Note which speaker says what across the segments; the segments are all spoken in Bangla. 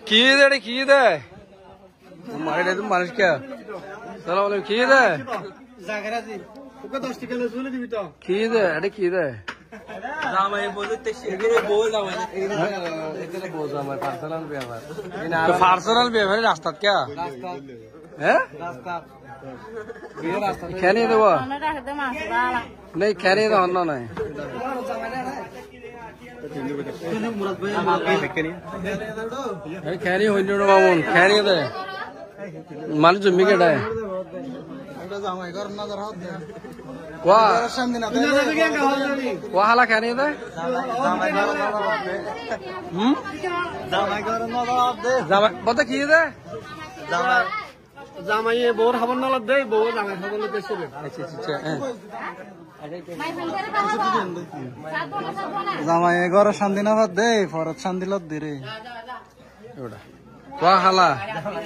Speaker 1: কি দে কি দে মারে তুমি মানুষ কে সালাম আলাইকুম কি দে কি দে এটা কি দে পার্সোনাল বিয়ে ভাই রাস্তাত কে হ্যাঁ খেয়ে দেব নেই খেয়ে দেওয়া অন্য নাই খেয়ে হইল মামুন খেয়ে দে মানুষ জমি কেটায় হালা খেয়ে দে বলতে কি দে জামাই বউর খাবার নালাদ দেয় বউ জামাই খাবার দেশে
Speaker 2: জামাই ঘর শান্তি না ভাত দে ফরত শান্তি লত দে রে
Speaker 1: ওয়া হালা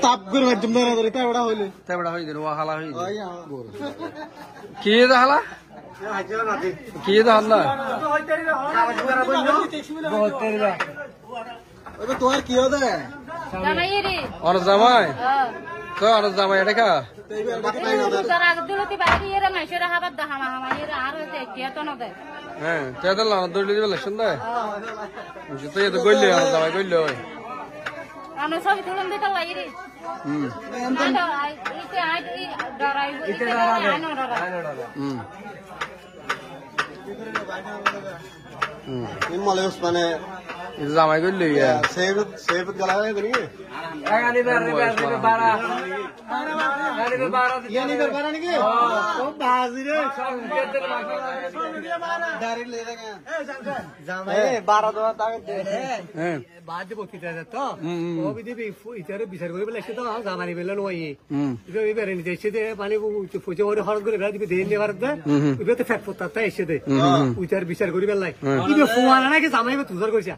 Speaker 2: তাপ করে ভাই তুমি ধরে তেবড়া হইলে
Speaker 1: তেবড়া হই দিল ওয়া হালা হই কি দে হালা কি দে হালা
Speaker 2: তোমার কি হদে
Speaker 1: আর জামাই তো আর জামাই এটা কা হ্যাঁ তেদল না দড়ি দিবে লক্ষণ দে তো এত গইলে আর জামাই গইলে ওই
Speaker 3: আমি সব তুলন দিতে লাগি রে
Speaker 2: মানে
Speaker 1: জামাই গইলে
Speaker 2: সেব গলা করি বিচার করে লাগছে তো জামানি বেলা নয় এবারে নিতে এসে মানে পয়সা করে খরচ করে দিবি দিয়ে নেবার তো ফ্যাট পড়তে এসে দে উইটার বিচার করি বেলাই ফোন নাকি জামাই তুজার কইছা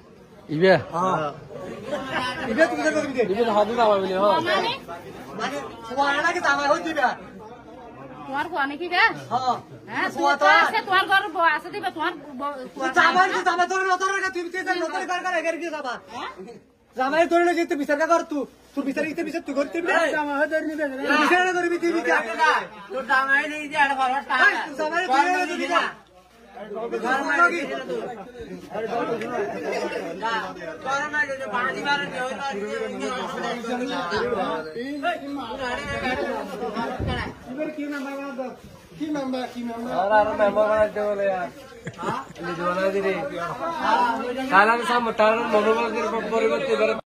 Speaker 1: ইবে
Speaker 2: ইবে তুজার করবি দে
Speaker 1: ইবে হাতে জামাই বলি হ
Speaker 2: মানে ফোন নাকি জামাই হই দিবা
Speaker 3: তোমার কোয়া নাকি বে হ্যাঁ তোমার ঘর বউ আছে দিবে তোমার
Speaker 2: জামাই তোর লতর তুমি লতর কার এগের কি যাবা জামাই তোর যেতে বিচার কর তুই বিচার ইতে বিচার তুই করতে জামাই হয় ধরে নিবে বিচার করবি তুই বিচার
Speaker 3: তোর জামাই নেই যে আড় বড় টাকা
Speaker 2: জামাই তুই দিবি না কি মেম্বার